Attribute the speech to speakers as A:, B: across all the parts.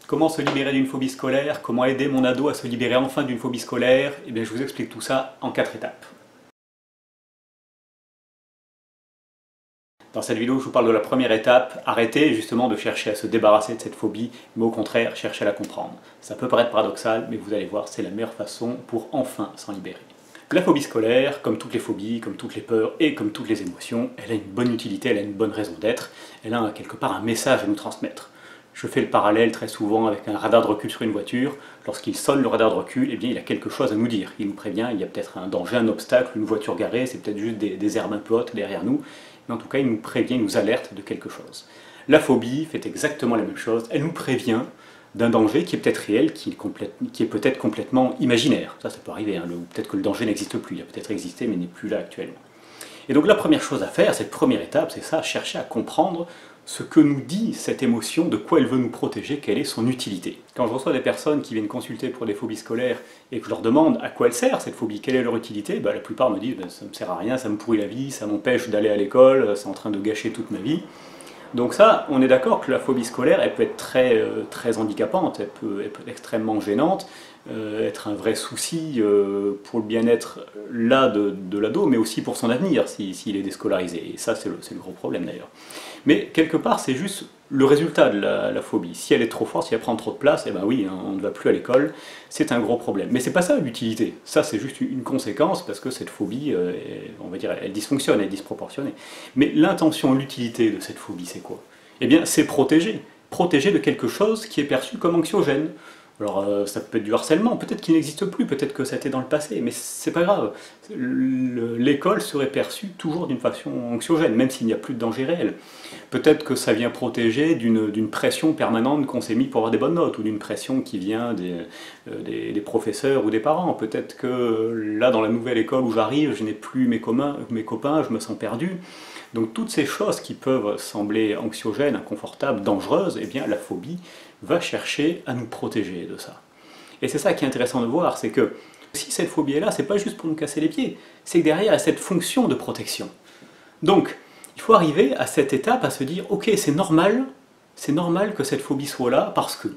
A: Comment se libérer d'une phobie scolaire? Comment aider mon ado à se libérer enfin d'une phobie scolaire? Eh bien, je vous explique tout ça en 4 étapes. Dans cette vidéo, je vous parle de la première étape, arrêtez justement de chercher à se débarrasser de cette phobie, mais au contraire, cherchez à la comprendre. Ça peut paraître paradoxal, mais vous allez voir, c'est la meilleure façon pour enfin s'en libérer. La phobie scolaire, comme toutes les phobies, comme toutes les peurs et comme toutes les émotions, elle a une bonne utilité, elle a une bonne raison d'être, elle a quelque part un message à nous transmettre. Je fais le parallèle très souvent avec un radar de recul sur une voiture. Lorsqu'il sonne le radar de recul, eh bien, il a quelque chose à nous dire. Il nous prévient, il y a peut-être un danger, un obstacle, une voiture garée, c'est peut-être juste des herbes un peu hautes derrière nous. Mais en tout cas, il nous prévient, il nous alerte de quelque chose. La phobie fait exactement la même chose. Elle nous prévient d'un danger qui est peut-être réel, qui est peut-être complètement imaginaire. Ça peut arriver, hein. Peut-être que le danger n'existe plus, il a peut-être existé mais n'est plus là actuellement. Et donc la première chose à faire, cette première étape, c'est ça, chercher à comprendre ce que nous dit cette émotion, de quoi elle veut nous protéger, quelle est son utilité. Quand je reçois des personnes qui viennent consulter pour des phobies scolaires et que je leur demande à quoi elle sert cette phobie, quelle est leur utilité, la plupart me disent ça ne me sert à rien, ça me pourrit la vie, ça m'empêche d'aller à l'école, c'est en train de gâcher toute ma vie. Donc ça, on est d'accord que la phobie scolaire, elle peut être très handicapante, elle peut être extrêmement gênante, être un vrai souci pour le bien-être là de l'ado, mais aussi pour son avenir s'il est déscolarisé. Et ça, c'est le gros problème d'ailleurs. Mais quelque part, c'est juste le résultat de la phobie. Si elle est trop forte, si elle prend trop de place, eh ben oui, hein, on ne va plus à l'école, c'est un gros problème. Mais c'est pas ça l'utilité, ça c'est juste une conséquence, parce que cette phobie, on va dire, elle dysfonctionne, elle est disproportionnée. Mais l'intention, l'utilité de cette phobie, c'est quoi? Eh bien, c'est protéger. Protéger de quelque chose qui est perçu comme anxiogène. Alors ça peut être du harcèlement, peut-être qu'il n'existe plus, peut-être que c'était dans le passé, mais c'est pas grave. L'école serait perçue toujours d'une façon anxiogène, même s'il n'y a plus de danger réel. Peut-être que ça vient protéger d'une pression permanente qu'on s'est mis pour avoir des bonnes notes, ou d'une pression qui vient des professeurs ou des parents. Peut-être que là, dans la nouvelle école où j'arrive, je n'ai plus mes copains, je me sens perdu. Donc toutes ces choses qui peuvent sembler anxiogènes, inconfortables, dangereuses, eh bien la phobie va chercher à nous protéger de ça. Et c'est ça qui est intéressant de voir, c'est que si cette phobie est là, c'est pas juste pour nous casser les pieds, c'est que derrière, il y a cette fonction de protection. Donc, il faut arriver à cette étape à se dire, ok, c'est normal que cette phobie soit là, parce que...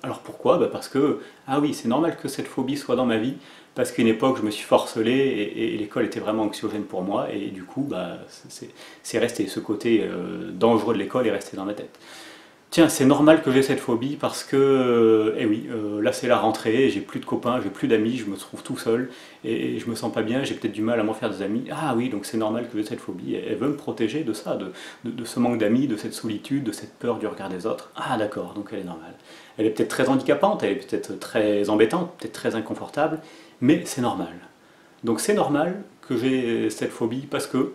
A: Alors pourquoi? Parce que, ah oui, c'est normal que cette phobie soit dans ma vie, parce qu'à une époque, je me suis forcelé et l'école était vraiment anxiogène pour moi, et du coup, c'est resté. Ce côté dangereux de l'école est resté dans ma tête. Tiens, c'est normal que j'ai cette phobie parce que, eh oui, là c'est la rentrée, j'ai plus de copains, j'ai plus d'amis, je me trouve tout seul et je me sens pas bien, j'ai peut-être du mal à m'en faire des amis. Ah oui, donc c'est normal que j'ai cette phobie. Elle veut me protéger de ça, de ce manque d'amis, de cette solitude, de cette peur du regard des autres. Ah d'accord, donc elle est normale. Elle est peut-être très handicapante, elle est peut-être très embêtante, peut-être très inconfortable, mais c'est normal. Donc c'est normal que j'ai cette phobie parce que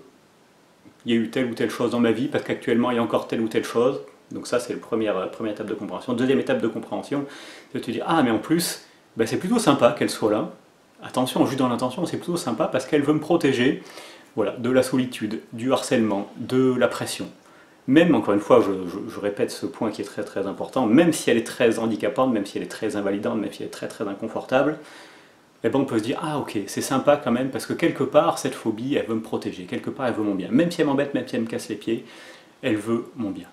A: il y a eu telle ou telle chose dans ma vie, parce qu'actuellement il y a encore telle ou telle chose. Donc ça c'est la première étape de compréhension. Deuxième étape de compréhension, c'est de te dire, ah mais en plus, c'est plutôt sympa qu'elle soit là. Attention, juste dans l'intention, c'est plutôt sympa parce qu'elle veut me protéger, voilà, de la solitude, du harcèlement, de la pression. Même, encore une fois, je répète ce point qui est très important, même si elle est très handicapante, même si elle est très invalidante, même si elle est très inconfortable, eh ben on peut se dire, ah ok, c'est sympa quand même, parce que quelque part, cette phobie, elle veut me protéger, quelque part, elle veut mon bien. Même si elle m'embête, même si elle me casse les pieds, elle veut mon bien.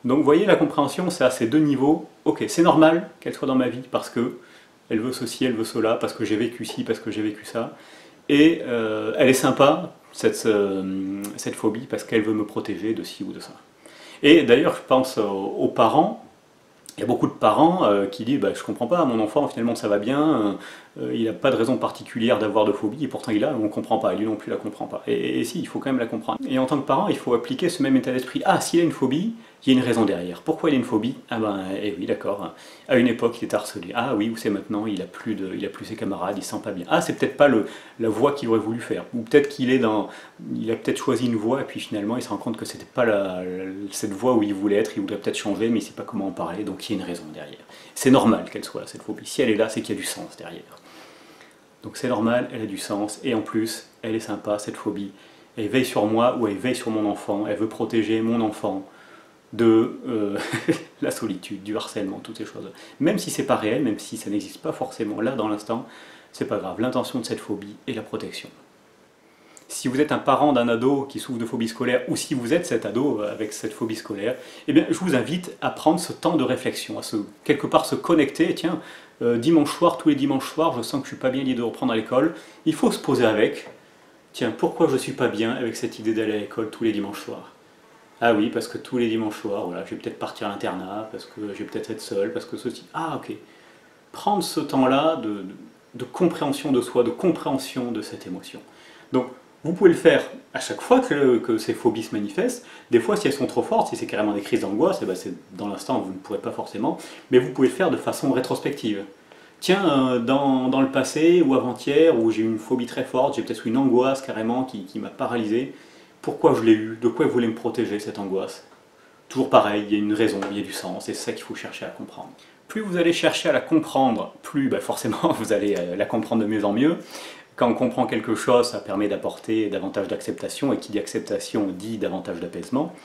A: Donc vous voyez, la compréhension, c'est à ces deux niveaux. Ok, c'est normal qu'elle soit dans ma vie parce que elle veut ceci, elle veut cela, parce que j'ai vécu ci, parce que j'ai vécu ça. Et elle est sympa, cette phobie, parce qu'elle veut me protéger de ci ou de ça. Et d'ailleurs, je pense aux parents. Il y a beaucoup de parents qui disent je comprends pas, mon enfant finalement ça va bien, il n'a pas de raison particulière d'avoir de phobie, et pourtant il a, on ne comprend pas, et lui non plus la comprend pas. Et si, il faut quand même la comprendre. Et en tant que parent, il faut appliquer ce même état d'esprit. Ah, s'il a une phobie, il y a une raison derrière. Pourquoi il a une phobie? Ah eh oui, d'accord. À une époque, il était harcelé. Ah oui, où c'est maintenant, il a plus ses camarades, il se sent pas bien. Ah, c'est peut-être pas la voie qu'il aurait voulu faire. Ou peut-être il a peut-être choisi une voie, et puis finalement, il se rend compte que c'était pas cette voie où il voulait être, il voudrait peut-être changer, mais il sait pas comment en parler, donc il y a une raison derrière. C'est normal qu'elle soit là, cette phobie. Si elle est là, c'est qu'il y a du sens derrière. Donc c'est normal, elle a du sens, et en plus, elle est sympa, cette phobie. Elle veille sur moi, ou elle veille sur mon enfant, elle veut protéger mon enfant de la solitude, du harcèlement, toutes ces choses. Même si c'est pas réel, même si ça n'existe pas forcément là dans l'instant, c'est pas grave. L'intention de cette phobie est la protection. Si vous êtes un parent d'un ado qui souffre de phobie scolaire, ou si vous êtes cet ado avec cette phobie scolaire, eh bien, je vous invite à prendre ce temps de réflexion, à quelque part se connecter. Tiens, dimanche soir, tous les dimanches soirs, je sens que je ne suis pas bien l'idée de reprendre à l'école. Il faut se poser avec. Tiens, pourquoi je ne suis pas bien avec cette idée d'aller à l'école tous les dimanches soirs? Ah oui, parce que tous les dimanches soirs, voilà, je vais peut-être partir à l'internat, parce que je vais peut-être être seul, parce que ceci... Ah ok. Prendre ce temps-là de compréhension de soi, de compréhension de cette émotion. Donc, vous pouvez le faire à chaque fois que ces phobies se manifestent. Des fois, si elles sont trop fortes, si c'est carrément des crises d'angoisse, eh ben dans l'instant, vous ne pourrez pas forcément, mais vous pouvez le faire de façon rétrospective. Tiens, dans le passé ou avant-hier, où j'ai eu une phobie très forte, j'ai peut-être eu une angoisse carrément qui m'a paralysé. Pourquoi je l'ai eu? De quoi elle voulait me protéger, cette angoisse? Toujours pareil, il y a une raison, il y a du sens, et c'est ça qu'il faut chercher à comprendre. Plus vous allez chercher à la comprendre, plus forcément vous allez la comprendre de mieux en mieux. Quand on comprend quelque chose, ça permet d'apporter davantage d'acceptation, et qui dit acceptation dit davantage d'apaisement.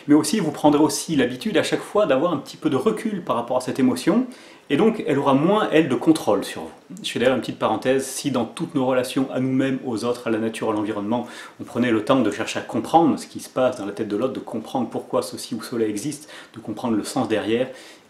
A: Mais aussi, vous prendrez aussi l'habitude à chaque fois d'avoir un petit peu de recul par rapport à cette émotion, et donc elle aura moins, elle, de contrôle sur vous. Je fais d'ailleurs une petite parenthèse, si dans toutes nos relations à nous-mêmes, aux autres, à la nature, à l'environnement, on prenait le temps de chercher à comprendre ce qui se passe dans la tête de l'autre, de comprendre pourquoi ceci ou cela existe, de comprendre le sens derrière,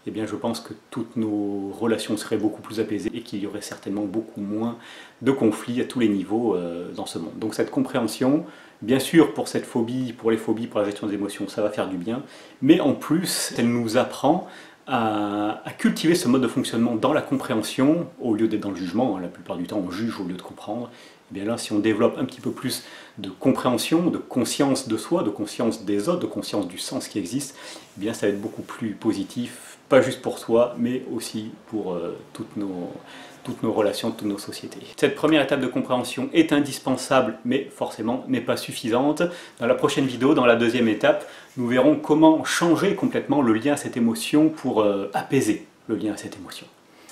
A: eh bien je pense que toutes nos relations seraient beaucoup plus apaisées et qu'il y aurait certainement beaucoup moins de conflits à tous les niveaux dans ce monde. Donc cette compréhension, bien sûr pour cette phobie, pour les phobies, pour la gestion des émotions, ça va faire du bien, mais en plus elle nous apprend à cultiver ce mode de fonctionnement dans la compréhension au lieu d'être dans le jugement. La plupart du temps on juge au lieu de comprendre. Et bien là, si on développe un petit peu plus de compréhension, de conscience de soi, de conscience des autres, de conscience du sens qui existe, eh bien ça va être beaucoup plus positif, pas juste pour soi, mais aussi pour toutes nos relations, toutes nos sociétés. Cette première étape de compréhension est indispensable, mais forcément n'est pas suffisante. Dans la prochaine vidéo, dans la deuxième étape, nous verrons comment changer complètement le lien à cette émotion pour apaiser le lien à cette émotion.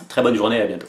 A: Très bonne journée, à bientôt.